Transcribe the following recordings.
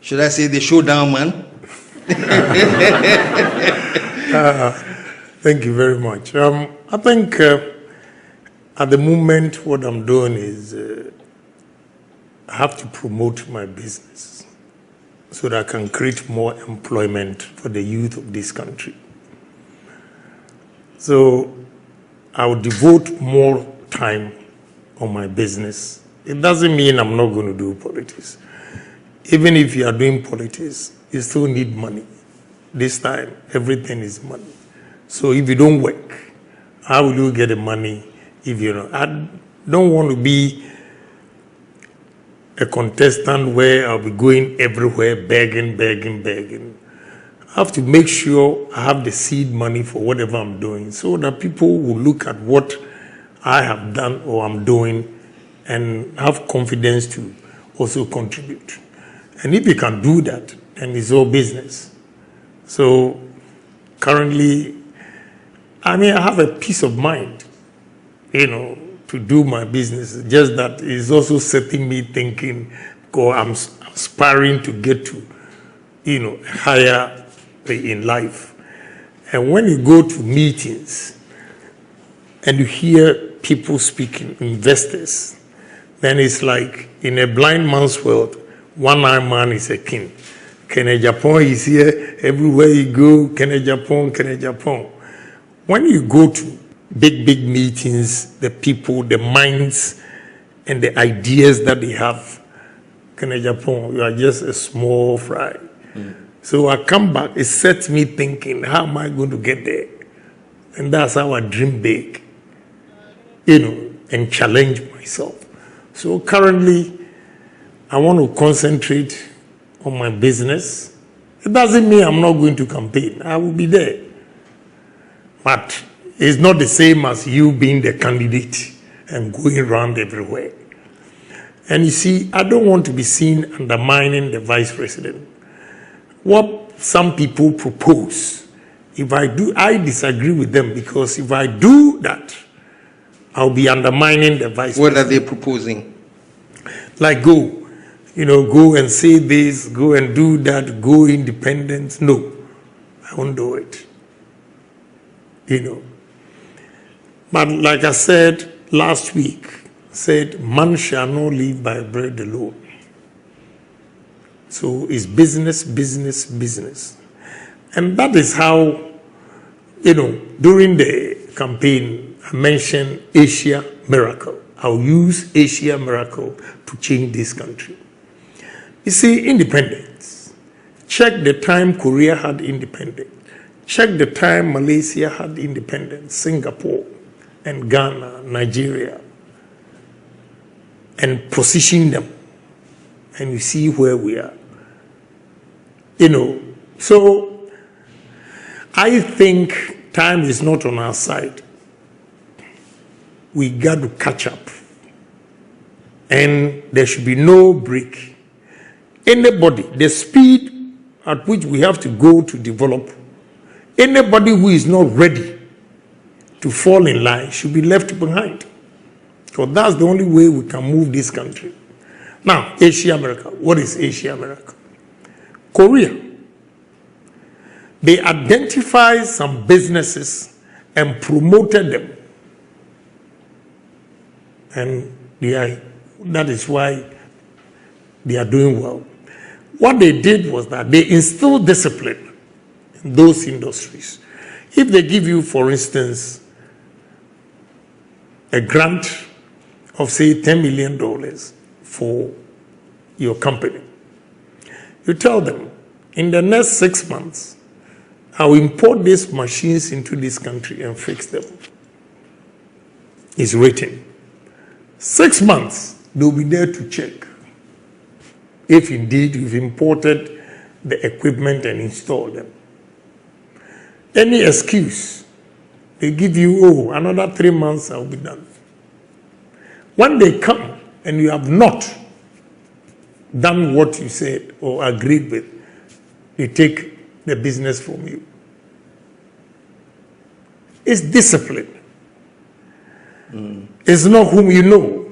Should I say the showdown man? Thank you very much. I think at the moment what I'm doing is I have to promote my business so that I can create more employment for the youth of this country. So I will devote more time on my business. It doesn't mean I'm not going to do politics. Even if you are doing politics, you still need money. This time, everything is money. So if you don't work, how will you get the money if you don't? I don't want to be a contestant where I'll be going everywhere begging. I have to make sure I have the seed money for whatever I'm doing so that people will look at what I have done or I'm doing and have confidence to also contribute. And if you can do that, then it's all business. So currently, I have a peace of mind, to do my business. Just that is also setting me thinking, because I'm aspiring to get to, higher in life. And when you go to meetings and you hear people speaking, investors, then it's like in a blind man's world, one-eyed man is a king. Kene Japan is here, everywhere you go, Kene Japan. When you go to big meetings, the people, the minds, and the ideas that they have, Kene Japan, you are just a small fry. So I come back, it sets me thinking, how am I going to get there? And that's how I dream big, and challenge myself. So currently, I want to concentrate on my business. It doesn't mean I'm not going to campaign. I will be there. But it's not the same as you being the candidate and going around everywhere. And you see, I don't want to be seen undermining the vice president. What some people propose, if I do, I disagree with them, because if I do that, I'll be undermining the vice president. What are they proposing? Like go and say this, go and do that, go independent. No, I won't do it. But like I said last week, man shall not live by bread alone. So it's business. And that is how, during the campaign, I mentioned Asia Miracle. I'll use Asia Miracle to change this country. You see, independence. Check the time Korea had independence. Check the time Malaysia had independence, Singapore and Ghana, Nigeria, and position them. And you see where we are. So I think time is not on our side. We got to catch up. And there should be no break. Anybody, the speed at which we have to go to develop, anybody who is not ready to fall in line should be left behind. Because that's the only way we can move this country. Now, Asia Miracle. What is Asia Miracle? Korea. They identified some businesses and promoted them. And that is why they are doing well. What they did was that they instilled discipline in those industries. If they give you, for instance, a grant of, say, $10 million for your company, you tell them, in the next 6 months, I'll import these machines into this country and fix them. It's written. 6 months, they'll be there to check if indeed you've imported the equipment and installed them. Any excuse, they give you, another 3 months, I'll be done. When they come and you have not done what you said or agreed with, they take the business from you. It's discipline. It's not whom you know.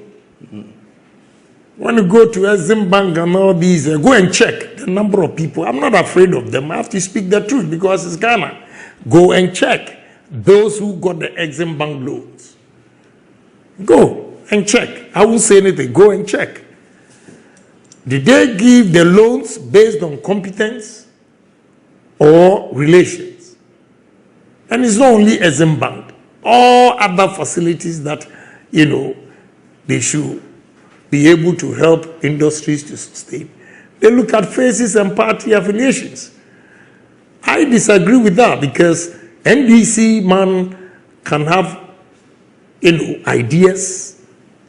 When you go to Exim Bank and all these, go and check the number of people. I'm not afraid of them. I have to speak the truth because it's Ghana. Go and check those who got the Exim Bank loans. Go and check. I won't say anything. Go and check. Did they give the loans based on competence or relations? And it's not only Exim Bank. All other facilities that, they should be able to help industries to sustain. They look at faces and party affiliations. I disagree with that because NDC man can have, ideas,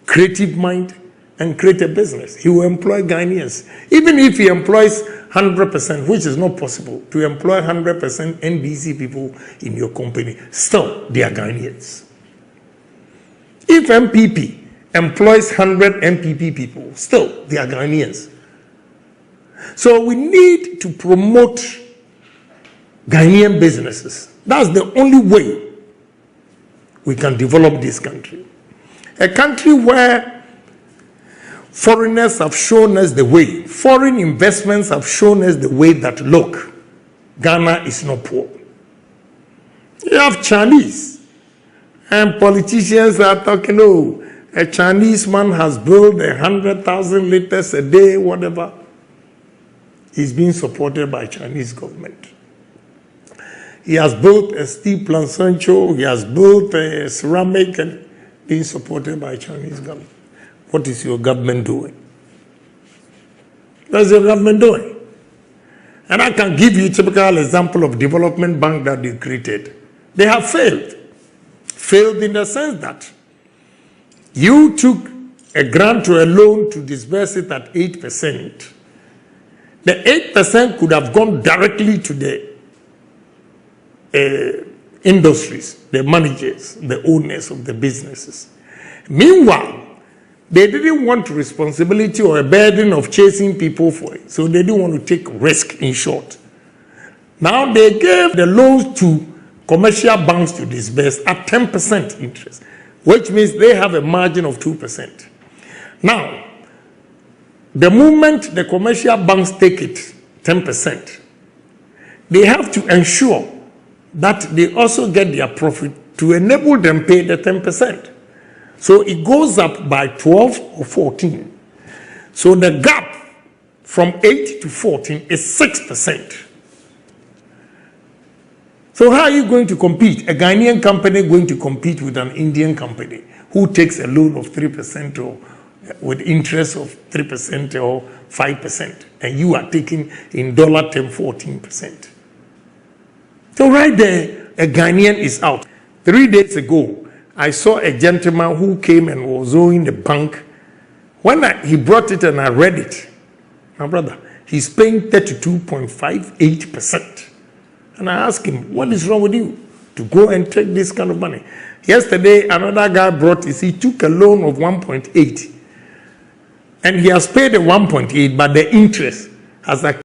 creative mind, and create a business. He will employ Ghanaians. Even if he employs 100%, which is not possible, to employ 100% NDC people in your company, still they are Ghanaians. If MPP employs 100 MPP people, still they are Ghanaians. So we need to promote Ghanaian businesses. That's the only way we can develop this country. A country where foreigners have shown us the way. Foreign investments have shown us the way that, look, Ghana is not poor. You have Chinese, and politicians are talking, oh, a Chinese man has built 100,000 liters a day, whatever. He's being supported by Chinese government. He has built a steel plant, Sancho. He has built a ceramic and being supported by Chinese government. What is your government doing? What is your government doing? And I can give you a typical example of development bank that they created. They have failed. Failed in the sense that you took a grant or a loan to disburse it at 8%. The 8% could have gone directly to the industries, the managers, the owners of the businesses. Meanwhile, they didn't want responsibility or a burden of chasing people for it. So they didn't want to take risk, in short. Now they gave the loans to commercial banks to disburse at 10% interest, which means they have a margin of 2%. Now, the moment the commercial banks take it, 10%, they have to ensure that they also get their profit to enable them pay the 10%. So it goes up by 12 or 14. So the gap from 8 to 14 is 6%. So how are you going to compete? A Ghanaian company going to compete with an Indian company who takes a loan of 3% or with interest of 3% or 5%, and you are taking in dollar term 14%. So right there, a Ghanaian is out. 3 days ago, I saw a gentleman who came and was owing the bank. When he brought it and I read it, my brother, he's paying 32.58%. And I asked him, what is wrong with you to go and take this kind of money? Yesterday, another guy brought this. He took a loan of 1.8. And he has paid the 1.8, but the interest has